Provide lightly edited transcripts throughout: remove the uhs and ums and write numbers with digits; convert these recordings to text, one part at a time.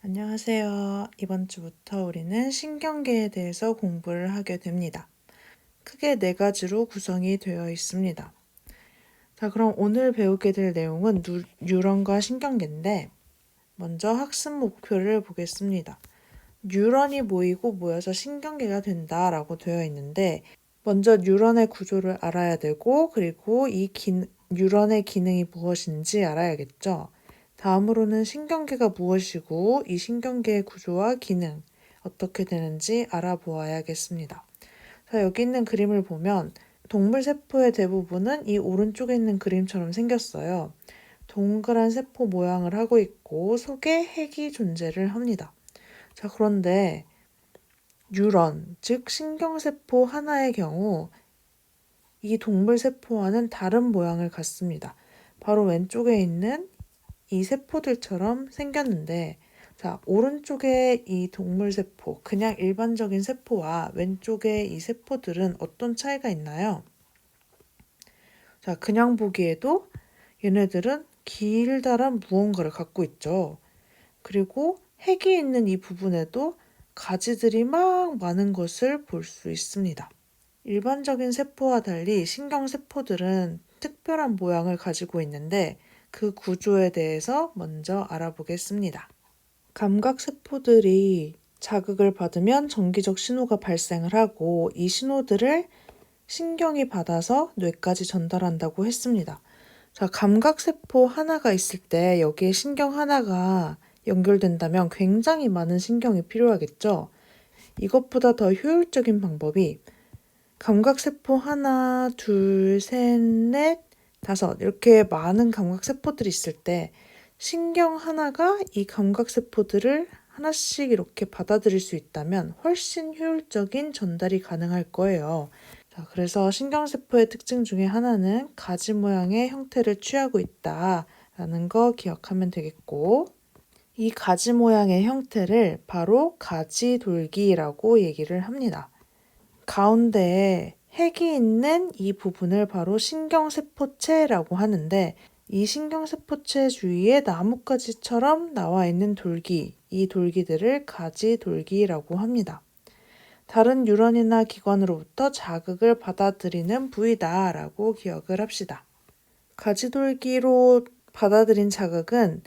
안녕하세요. 이번 주부터 우리는 신경계에 대해서 공부를 하게 됩니다. 크게 네 가지로 구성이 되어 있습니다. 자, 그럼 오늘 배우게 될 내용은 뉴런과 신경계인데, 먼저 학습 목표를 보겠습니다. 뉴런이 모여서 신경계가 된다라고 되어 있는데, 먼저 뉴런의 구조를 알아야 되고, 그리고 뉴런의 기능이 무엇인지 알아야겠죠. 다음으로는 신경계가 무엇이고 이 신경계의 구조와 기능 어떻게 되는지 알아보아야겠습니다. 자, 여기 있는 그림을 보면 동물 세포의 대부분은 이 오른쪽에 있는 그림처럼 생겼어요. 동그란 세포 모양을 하고 있고 속에 핵이 존재를 합니다. 자, 그런데 뉴런, 즉 신경세포 하나의 경우 이 동물 세포와는 다른 모양을 갖습니다. 바로 왼쪽에 있는 이 세포들처럼 생겼는데, 자, 오른쪽에 이 동물 세포, 그냥 일반적인 세포와 왼쪽에 이 세포들은 어떤 차이가 있나요? 자, 그냥 보기에도 얘네들은 길다란 무언가를 갖고 있죠. 그리고 핵이 있는 이 부분에도 가지들이 막 많은 것을 볼 수 있습니다. 일반적인 세포와 달리 신경세포들은 특별한 모양을 가지고 있는데 그 구조에 대해서 먼저 알아보겠습니다. 감각세포들이 자극을 받으면 전기적 신호가 발생을 하고 이 신호들을 신경이 받아서 뇌까지 전달한다고 했습니다. 자, 감각세포 하나가 있을 때 여기에 신경 하나가 연결된다면 굉장히 많은 신경이 필요하겠죠. 이것보다 더 효율적인 방법이 감각세포 하나, 둘, 셋, 넷, 다섯 이렇게 많은 감각세포들이 있을 때 신경 하나가 이 감각세포들을 하나씩 이렇게 받아들일 수 있다면 훨씬 효율적인 전달이 가능할 거예요. 자, 그래서 신경세포의 특징 중에 하나는 가지 모양의 형태를 취하고 있다라는 거 기억하면 되겠고, 이 가지 모양의 형태를 바로 가지돌기라고 얘기를 합니다. 가운데에 핵이 있는 이 부분을 바로 신경세포체라고 하는데, 이 신경세포체 주위에 나뭇가지처럼 나와 있는 돌기, 이 돌기들을 가지돌기라고 합니다. 다른 뉴런이나 기관으로부터 자극을 받아들이는 부위다라고 기억을 합시다. 가지돌기로 받아들인 자극은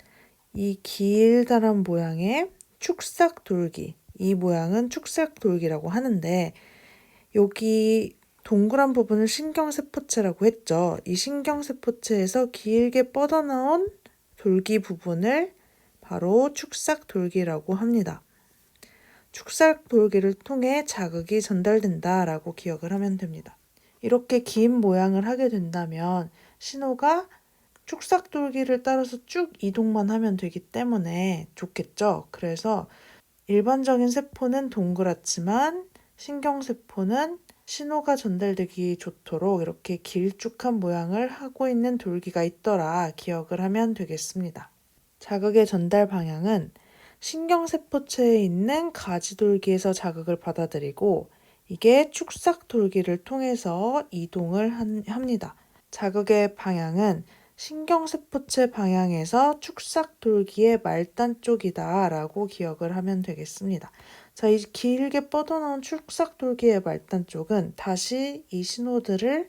이 길다란 모양의 축삭돌기, 이 모양은 축삭돌기라고 하는데 여기 동그란 부분을 신경세포체라고 했죠. 이 신경세포체에서 길게 뻗어나온 돌기 부분을 바로 축삭돌기라고 합니다. 축삭돌기를 통해 자극이 전달된다라고 기억을 하면 됩니다. 이렇게 긴 모양을 하게 된다면 신호가 축삭돌기를 따라서 쭉 이동만 하면 되기 때문에 좋겠죠. 그래서 일반적인 세포는 동그랗지만 신경세포는 신호가 전달되기 좋도록 이렇게 길쭉한 모양을 하고 있는 돌기가 있더라 기억을 하면 되겠습니다. 자극의 전달 방향은 신경세포체에 있는 가지돌기에서 자극을 받아들이고 이게 축삭돌기를 통해서 이동을 합니다. 자극의 방향은 신경세포체 방향에서 축삭돌기의 말단 쪽이다 라고 기억을 하면 되겠습니다. 자, 이 길게 뻗어나온 축삭돌기의 말단 쪽은 다시 이 신호들을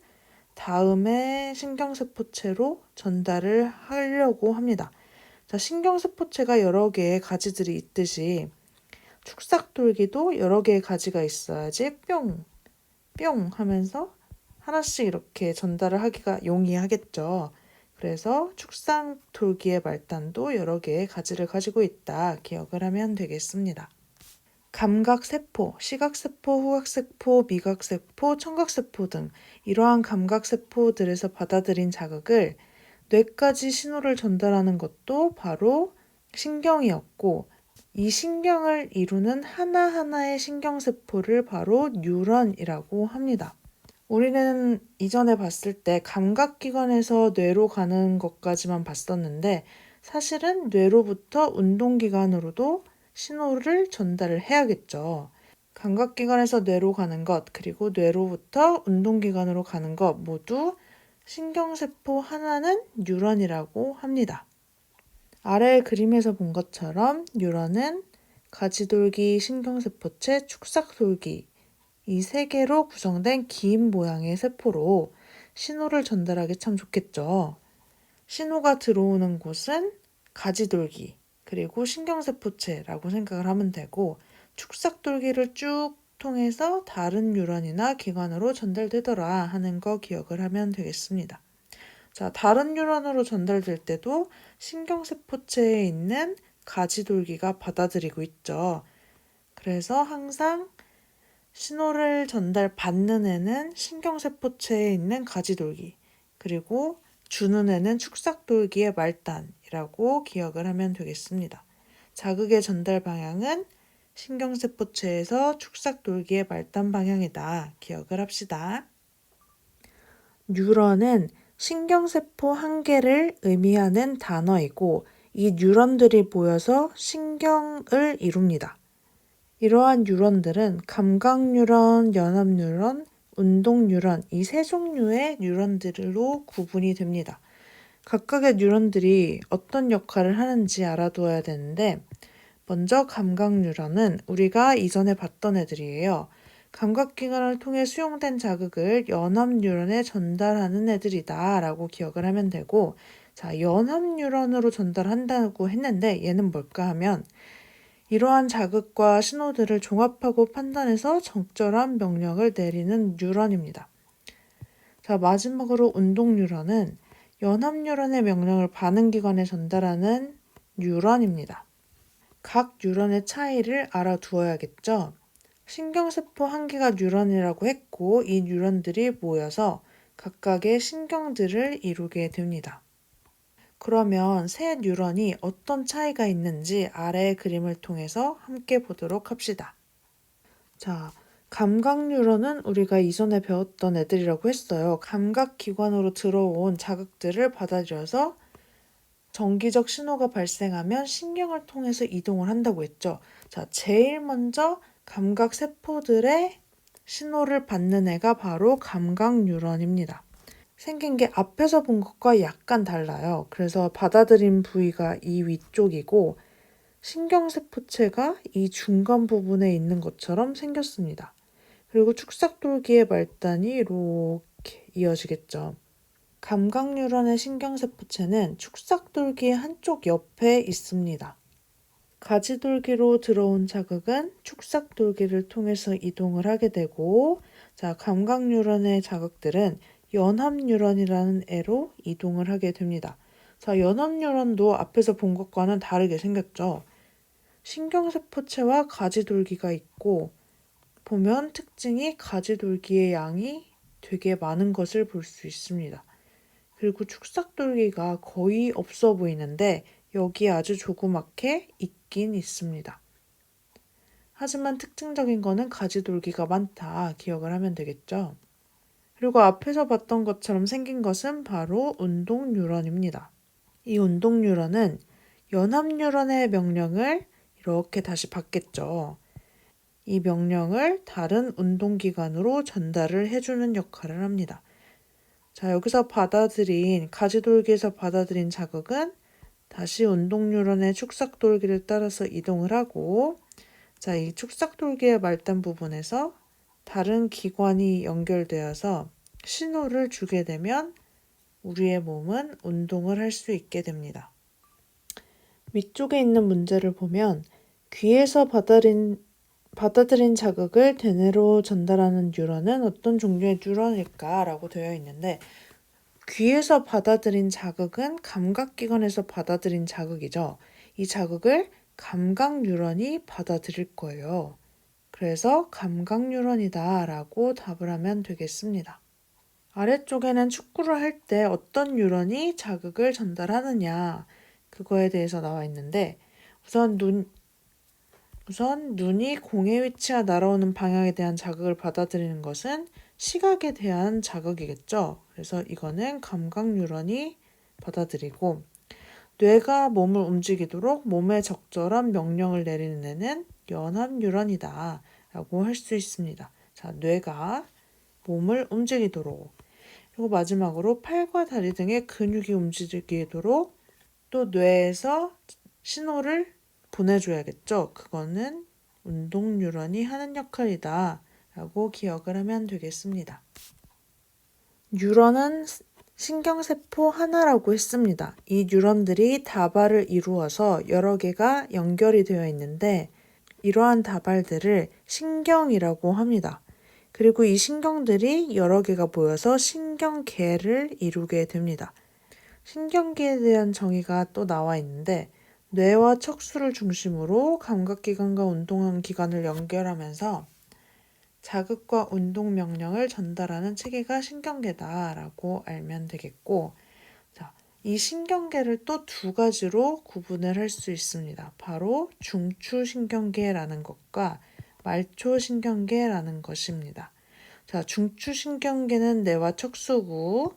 다음에 신경세포체로 전달을 하려고 합니다. 자, 신경세포체가 여러 개의 가지들이 있듯이 축삭돌기도 여러 개의 가지가 있어야지 뿅, 뿅 하면서 하나씩 이렇게 전달을 하기가 용이하겠죠. 그래서 축삭돌기의 말단도 여러 개의 가지를 가지고 있다 기억을 하면 되겠습니다. 감각세포, 시각세포, 후각세포, 미각세포, 청각세포 등 이러한 감각세포들에서 받아들인 자극을 뇌까지 신호를 전달하는 것도 바로 신경이었고 이 신경을 이루는 하나하나의 신경세포를 바로 뉴런이라고 합니다. 우리는 이전에 봤을 때 감각기관에서 뇌로 가는 것까지만 봤었는데 사실은 뇌로부터 운동기관으로도 신호를 전달을 해야겠죠. 감각기관에서 뇌로 가는 것, 그리고 뇌로부터 운동기관으로 가는 것 모두 신경세포 하나는 뉴런이라고 합니다. 아래 그림에서 본 것처럼 뉴런은 가지돌기, 신경세포체, 축삭돌기 이 세 개로 구성된 긴 모양의 세포로 신호를 전달하기 참 좋겠죠. 신호가 들어오는 곳은 가지돌기, 그리고 신경세포체라고 생각을 하면 되고 축삭돌기를 쭉 통해서 다른 뉴런이나 기관으로 전달되더라 하는 거 기억을 하면 되겠습니다. 자, 다른 뉴런으로 전달될 때도 신경세포체에 있는 가지돌기가 받아들이고 있죠. 그래서 항상 신호를 전달받는 애는 신경세포체에 있는 가지돌기, 그리고 주는 애는 축삭돌기의 말단이라고 기억을 하면 되겠습니다. 자극의 전달 방향은 신경세포체에서 축삭돌기의 말단 방향이다. 기억을 합시다. 뉴런은 신경세포 한 개를 의미하는 단어이고 이 뉴런들이 모여서 신경을 이룹니다. 이러한 뉴런들은 감각뉴런, 연합뉴런, 운동뉴런 이 세 종류의 뉴런들로 구분이 됩니다. 각각의 뉴런들이 어떤 역할을 하는지 알아두어야 되는데 먼저 감각뉴런은 우리가 이전에 봤던 애들이에요. 감각기관을 통해 수용된 자극을 연합뉴런에 전달하는 애들이다 라고 기억을 하면 되고 자, 연합뉴런으로 전달한다고 했는데 얘는 뭘까 하면 이러한 자극과 신호들을 종합하고 판단해서 적절한 명령을 내리는 뉴런입니다. 자, 마지막으로 운동뉴런은 연합뉴런의 명령을 반응기관에 전달하는 뉴런입니다. 각 뉴런의 차이를 알아두어야겠죠. 신경세포 한 개가 뉴런이라고 했고 이 뉴런들이 모여서 각각의 신경들을 이루게 됩니다. 그러면 세 뉴런이 어떤 차이가 있는지 아래의 그림을 통해서 함께 보도록 합시다. 자, 감각 뉴런은 우리가 이전에 배웠던 애들이라고 했어요. 감각기관으로 들어온 자극들을 받아들여서 정기적 신호가 발생하면 신경을 통해서 이동을 한다고 했죠. 자, 제일 먼저 감각 세포들의 신호를 받는 애가 바로 감각 뉴런입니다. 생긴 게 앞에서 본 것과 약간 달라요. 그래서 받아들인 부위가 이 위쪽이고 신경세포체가 이 중간 부분에 있는 것처럼 생겼습니다. 그리고 축삭돌기의 말단이 이렇게 이어지겠죠. 감각뉴런의 신경세포체는 축삭돌기의 한쪽 옆에 있습니다. 가지돌기로 들어온 자극은 축삭돌기를 통해서 이동을 하게 되고 자, 감각뉴런의 자극들은 연합뉴런이라는 애로 이동을 하게 됩니다. 자, 연합뉴런도 앞에서 본 것과는 다르게 생겼죠. 신경세포체와 가지돌기가 있고 보면 특징이 가지돌기의 양이 되게 많은 것을 볼 수 있습니다. 그리고 축삭돌기가 거의 없어 보이는데 여기 아주 조그맣게 있긴 있습니다. 하지만 특징적인 거는 가지돌기가 많다 기억을 하면 되겠죠. 그리고 앞에서 봤던 것처럼 생긴 것은 바로 운동뉴런입니다. 이 운동뉴런은 연합뉴런의 명령을 이렇게 다시 받겠죠. 이 명령을 다른 운동기관으로 전달을 해주는 역할을 합니다. 자, 여기서 가지돌기에서 받아들인 자극은 다시 운동뉴런의 축삭돌기를 따라서 이동을 하고 자, 이 축삭돌기의 말단 부분에서 다른 기관이 연결되어서 신호를 주게 되면 우리의 몸은 운동을 할 수 있게 됩니다. 위쪽에 있는 문제를 보면 귀에서 받아들인 자극을 대뇌로 전달하는 뉴런은 어떤 종류의 뉴런일까? 라고 되어 있는데 귀에서 받아들인 자극은 감각기관에서 받아들인 자극이죠. 이 자극을 감각 뉴런이 받아들일 거예요. 그래서 감각 뉴런이다 라고 답을 하면 되겠습니다. 아래쪽에는 축구를 할 때 어떤 뉴런이 자극을 전달하느냐 그거에 대해서 나와 있는데 우선 눈이 공의 위치와 날아오는 방향에 대한 자극을 받아들이는 것은 시각에 대한 자극이겠죠. 그래서 이거는 감각 뉴런이 받아들이고 뇌가 몸을 움직이도록 몸에 적절한 명령을 내리는 애는 연합 뉴런이다 라고 할 수 있습니다. 자, 뇌가 몸을 움직이도록 그리고 마지막으로 팔과 다리 등의 근육이 움직이도록 또 뇌에서 신호를 보내줘야겠죠. 그거는 운동 뉴런이 하는 역할이다 라고 기억을 하면 되겠습니다. 뉴런은 신경세포 하나라고 했습니다. 이 뉴런들이 다발을 이루어서 여러 개가 연결이 되어 있는데 이러한 다발들을 신경이라고 합니다. 그리고 이 신경들이 여러 개가 모여서 신경계를 이루게 됩니다. 신경계에 대한 정의가 또 나와 있는데 뇌와 척수를 중심으로 감각기관과 운동기관을 연결하면서 자극과 운동 명령을 전달하는 체계가 신경계다라고 알면 되겠고, 자, 이 신경계를 또 두 가지로 구분을 할 수 있습니다. 바로 중추신경계라는 것과 말초신경계라는 것입니다. 자, 중추신경계는 뇌와 척수구,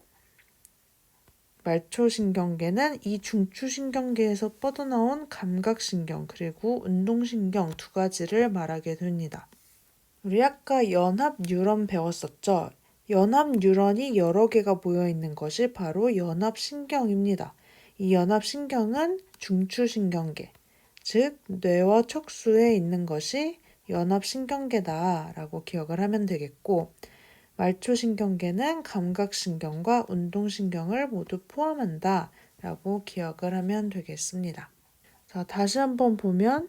말초신경계는 이 중추신경계에서 뻗어나온 감각신경 그리고 운동신경 두 가지를 말하게 됩니다. 우리 아까 연합 뉴런 배웠었죠? 연합 뉴런이 여러 개가 모여 있는 것이 바로 연합신경입니다. 이 연합신경은 중추신경계, 즉 뇌와 척수에 있는 것이 연합신경계다라고 기억을 하면 되겠고, 말초신경계는 감각신경과 운동신경을 모두 포함한다 라고 기억을 하면 되겠습니다. 자, 다시 한번 보면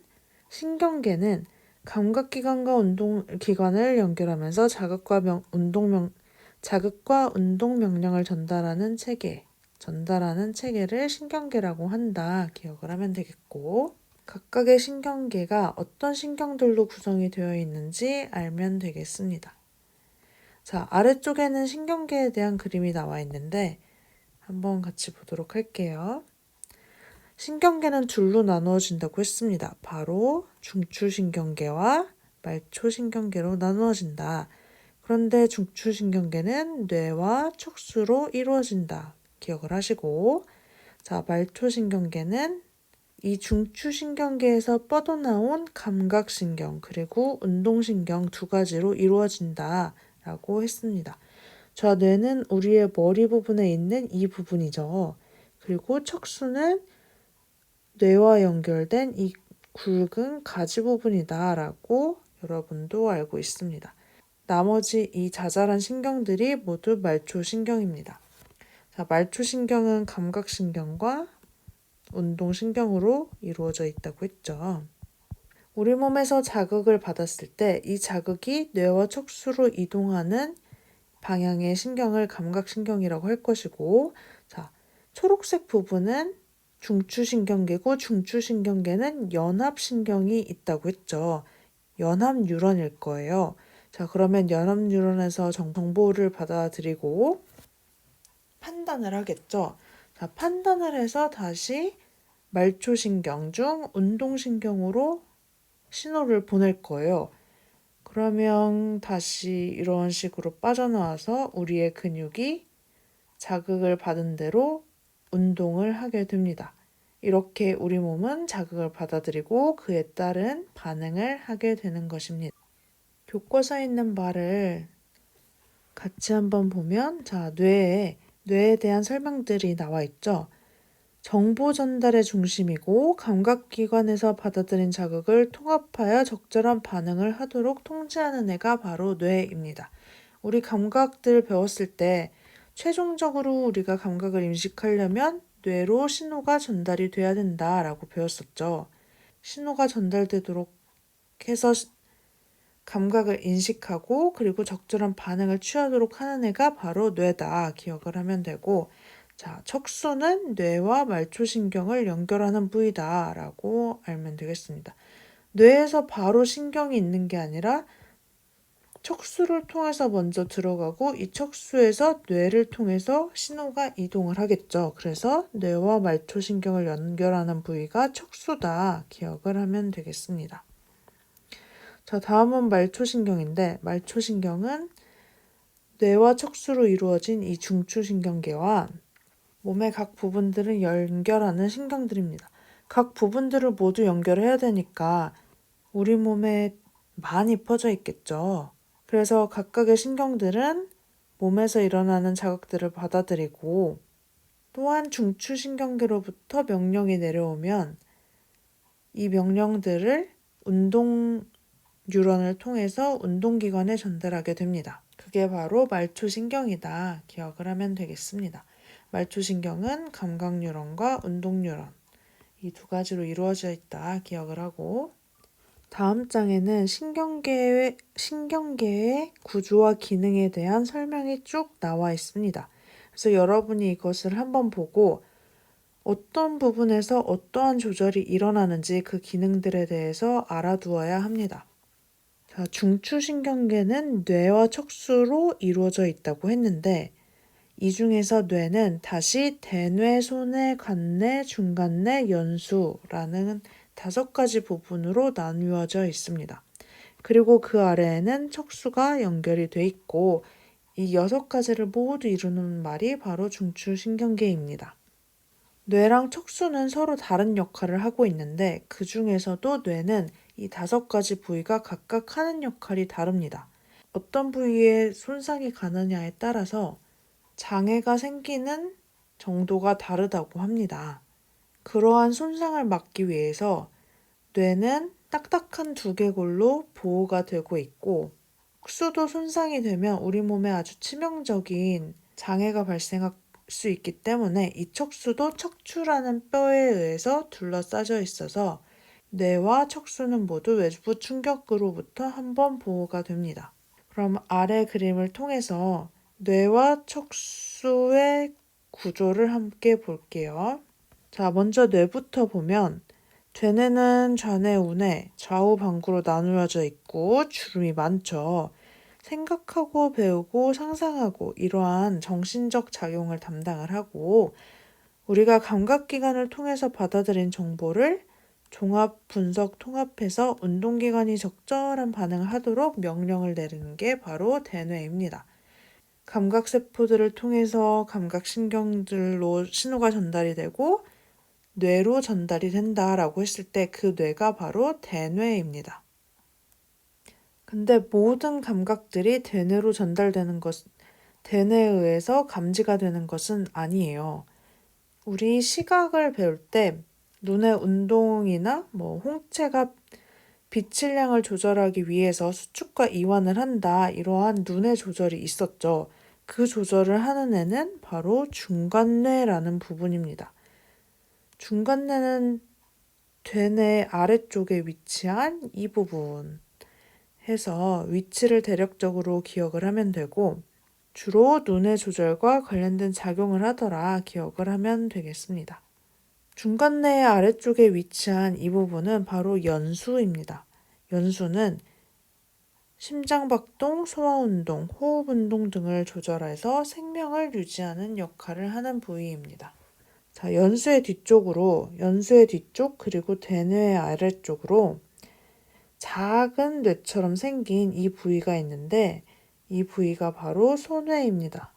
신경계는 감각기관과 운동기관을 연결하면서 자극과 운동 명령을 전달하는 체계를 신경계라고 한다 기억을 하면 되겠고, 각각의 신경계가 어떤 신경들로 구성이 되어 있는지 알면 되겠습니다. 자, 아래쪽에는 신경계에 대한 그림이 나와 있는데 한번 같이 보도록 할게요. 신경계는 둘로 나누어진다고 했습니다. 바로 중추신경계와 말초신경계로 나누어진다. 그런데 중추신경계는 뇌와 척수로 이루어진다. 기억을 하시고, 자, 말초신경계는 이 중추신경계에서 뻗어나온 감각신경 그리고 운동신경 두 가지로 이루어진다 라고 했습니다. 자, 뇌는 우리의 머리 부분에 있는 이 부분이죠. 그리고 척수는 뇌와 연결된 이 굵은 가지 부분이다 라고 여러분도 알고 있습니다. 나머지 이 자잘한 신경들이 모두 말초신경입니다. 자, 말초신경은 감각신경과 운동신경으로 이루어져 있다고 했죠. 우리 몸에서 자극을 받았을 때 이 자극이 뇌와 척수로 이동하는 방향의 신경을 감각신경이라고 할 것이고, 자, 초록색 부분은 중추신경계고 중추신경계는 연합신경이 있다고 했죠. 연합 뉴런일 거예요. 자, 그러면 연합 뉴런에서 정보를 받아들이고 판단을 하겠죠. 자, 판단을 해서 다시 말초신경 중 운동신경으로 신호를 보낼 거예요. 그러면 다시 이런 식으로 빠져나와서 우리의 근육이 자극을 받은 대로 운동을 하게 됩니다. 이렇게 우리 몸은 자극을 받아들이고 그에 따른 반응을 하게 되는 것입니다. 교과서에 있는 말을 같이 한번 보면, 자, 뇌에 대한 설명들이 나와 있죠. 정보 전달의 중심이고 감각기관에서 받아들인 자극을 통합하여 적절한 반응을 하도록 통제하는 애가 바로 뇌입니다. 우리 감각들 배웠을 때 최종적으로 우리가 감각을 인식하려면 뇌로 신호가 전달이 돼야 된다라고 배웠었죠. 신호가 전달되도록 해서 감각을 인식하고 그리고 적절한 반응을 취하도록 하는 애가 바로 뇌다 기억을 하면 되고, 자, 척수는 뇌와 말초신경을 연결하는 부위다 라고 알면 되겠습니다. 뇌에서 바로 신경이 있는 게 아니라 척수를 통해서 먼저 들어가고 이 척수에서 뇌를 통해서 신호가 이동을 하겠죠. 그래서 뇌와 말초신경을 연결하는 부위가 척수다 기억을 하면 되겠습니다. 자, 다음은 말초신경인데, 말초신경은 뇌와 척수로 이루어진 이 중추신경계와 몸의 각 부분들을 연결하는 신경들입니다. 각 부분들을 모두 연결해야 되니까 우리 몸에 많이 퍼져 있겠죠. 그래서 각각의 신경들은 몸에서 일어나는 자극들을 받아들이고 또한 중추신경계로부터 명령이 내려오면 이 명령들을 운동 뉴런을 통해서 운동기관에 전달하게 됩니다. 그게 바로 말초신경이다. 기억을 하면 되겠습니다. 말초신경은 감각뉴런과 운동뉴런 이 두 가지로 이루어져 있다. 기억을 하고 다음 장에는 신경계의 구조와 기능에 대한 설명이 쭉 나와 있습니다. 그래서 여러분이 이것을 한번 보고 어떤 부분에서 어떠한 조절이 일어나는지 그 기능들에 대해서 알아두어야 합니다. 자, 중추신경계는 뇌와 척수로 이루어져 있다고 했는데 이 중에서 뇌는 다시 대뇌, 소뇌, 간뇌, 중간뇌, 연수라는 5가지 부분으로 나누어져 있습니다. 그리고 그 아래에는 척수가 연결이 돼 있고 이 6가지를 모두 이루는 말이 바로 중추신경계입니다. 뇌랑 척수는 서로 다른 역할을 하고 있는데 그 중에서도 뇌는 이 5가지 부위가 각각 하는 역할이 다릅니다. 어떤 부위에 손상이 가느냐에 따라서 장애가 생기는 정도가 다르다고 합니다. 그러한 손상을 막기 위해서 뇌는 딱딱한 두개골로 보호가 되고 있고 척수도 손상이 되면 우리 몸에 아주 치명적인 장애가 발생할 수 있기 때문에 이 척수도 척추라는 뼈에 의해서 둘러싸여 있어서 뇌와 척수는 모두 외부 충격으로부터 한번 보호가 됩니다. 그럼 아래 그림을 통해서 뇌와 척수의 구조를 함께 볼게요. 자, 먼저 뇌부터 보면 뇌는 좌뇌, 우뇌, 좌우 방구로 나누어져 있고 주름이 많죠. 생각하고 배우고 상상하고 이러한 정신적 작용을 담당을 하고 우리가 감각기관을 통해서 받아들인 정보를 종합 분석 통합해서 운동기관이 적절한 반응을 하도록 명령을 내리는 게 바로 대뇌입니다. 감각세포들을 통해서 감각신경들로 신호가 전달이 되고 뇌로 전달이 된다라고 했을 때 그 뇌가 바로 대뇌입니다. 근데 모든 감각들이 대뇌로 전달되는 대뇌에 의해서 감지가 되는 것은 아니에요. 우리 시각을 배울 때 눈의 운동이나 홍채가 빛의 양을 조절하기 위해서 수축과 이완을 한다. 이러한 눈의 조절이 있었죠. 그 조절을 하는 애는 바로 중간뇌라는 부분입니다. 중간뇌는 대뇌 아래쪽에 위치한 이 부분 해서 위치를 대략적으로 기억을 하면 되고 주로 눈의 조절과 관련된 작용을 하더라 기억을 하면 되겠습니다. 중간뇌의 아래쪽에 위치한 이 부분은 바로 연수입니다. 연수는 심장박동, 소화운동, 호흡운동 등을 조절해서 생명을 유지하는 역할을 하는 부위입니다. 자, 연수의 뒤쪽 그리고 대뇌의 아래쪽으로 작은 뇌처럼 생긴 이 부위가 있는데 이 부위가 바로 소뇌입니다.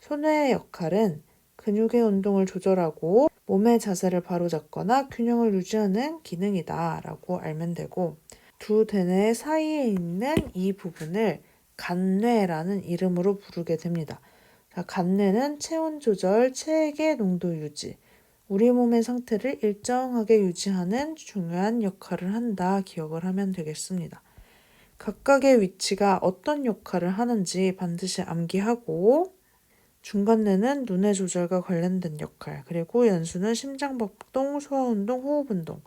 소뇌의 역할은 근육의 운동을 조절하고 몸의 자세를 바로잡거나 균형을 유지하는 기능이다 라고 알면 되고 두 대뇌 사이에 있는 이 부분을 간뇌라는 이름으로 부르게 됩니다. 자, 간뇌는 체온 조절, 체액의 농도 유지, 우리 몸의 상태를 일정하게 유지하는 중요한 역할을 한다 기억을 하면 되겠습니다. 각각의 위치가 어떤 역할을 하는지 반드시 암기하고 중간뇌는 눈의 조절과 관련된 역할, 그리고 연수는 심장박동, 소화운동, 호흡운동,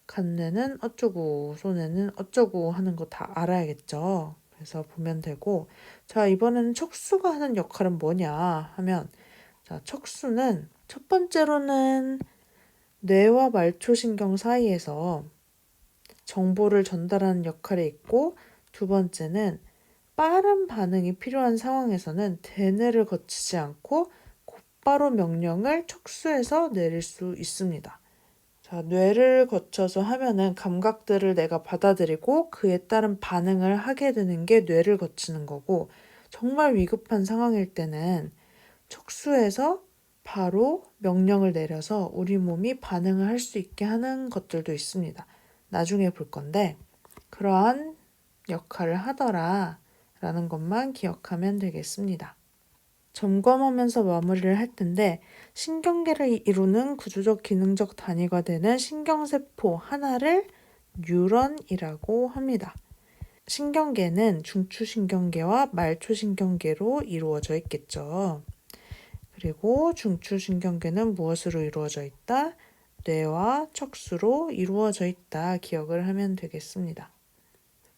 간뇌는 어쩌고, 소뇌는 어쩌고 하는 거 다 알아야겠죠. 그래서 보면 되고 자, 이번에는 척수가 하는 역할은 뭐냐 하면 자, 척수는 첫 번째로는 뇌와 말초신경 사이에서 정보를 전달하는 역할이 있고 두 번째는 빠른 반응이 필요한 상황에서는 대뇌를 거치지 않고 곧바로 명령을 척수에서 내릴 수 있습니다. 자, 뇌를 거쳐서 하면은 감각들을 내가 받아들이고 그에 따른 반응을 하게 되는 게 뇌를 거치는 거고 정말 위급한 상황일 때는 척수에서 바로 명령을 내려서 우리 몸이 반응을 할 수 있게 하는 것들도 있습니다. 나중에 볼 건데 그러한 역할을 하더라 라는 것만 기억하면 되겠습니다. 점검하면서 마무리를 할 텐데 신경계를 이루는 구조적 기능적 단위가 되는 신경세포 하나를 뉴런이라고 합니다. 신경계는 중추신경계와 말초신경계로 이루어져 있겠죠. 그리고 중추신경계는 무엇으로 이루어져 있다? 뇌와 척수로 이루어져 있다. 기억을 하면 되겠습니다.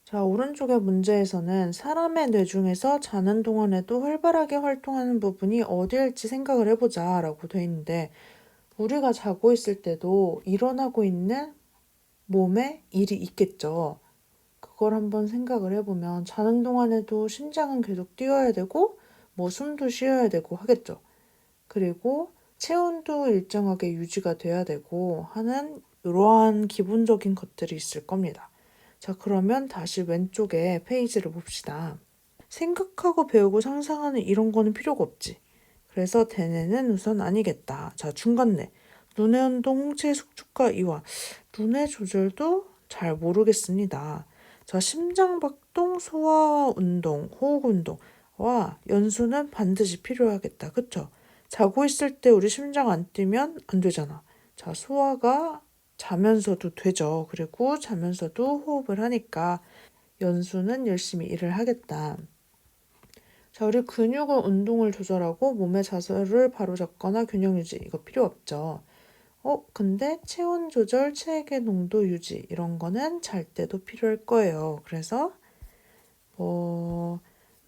자, 오른쪽의 문제에서는 사람의 뇌 중에서 자는 동안에도 활발하게 활동하는 부분이 어디일지 생각을 해보자 라고 돼 있는데 우리가 자고 있을 때도 일어나고 있는 몸에 일이 있겠죠. 그걸 한번 생각을 해보면 자는 동안에도 심장은 계속 뛰어야 되고 뭐 숨도 쉬어야 되고 하겠죠. 그리고 체온도 일정하게 유지가 돼야 되고 하는 이러한 기본적인 것들이 있을 겁니다. 자, 그러면 다시 왼쪽에 페이지를 봅시다. 생각하고 배우고 상상하는 이런 거는 필요가 없지. 그래서 대뇌는 우선 아니겠다. 자, 중간뇌. 눈의 운동, 홍채의 숙축과 이완. 눈의 조절도 잘 모르겠습니다. 자, 심장박동, 소화 운동, 호흡 운동와 연수는 반드시 필요하겠다. 그쵸? 자고 있을 때 우리 심장 안 뛰면 안 되잖아. 자, 소화가 자면서도 되죠. 그리고 자면서도 호흡을 하니까 연수는 열심히 일을 하겠다. 자, 우리 근육은 운동을 조절하고 몸의 자세를 바로잡거나 균형 유지 이거 필요 없죠. 근데 체온 조절, 체액의 농도 유지 이런 거는 잘 때도 필요할 거예요. 그래서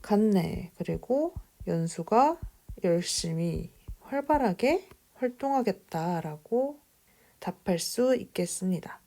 간내 그리고 연수가 열심히 활발하게 활동하겠다라고 답할 수 있겠습니다.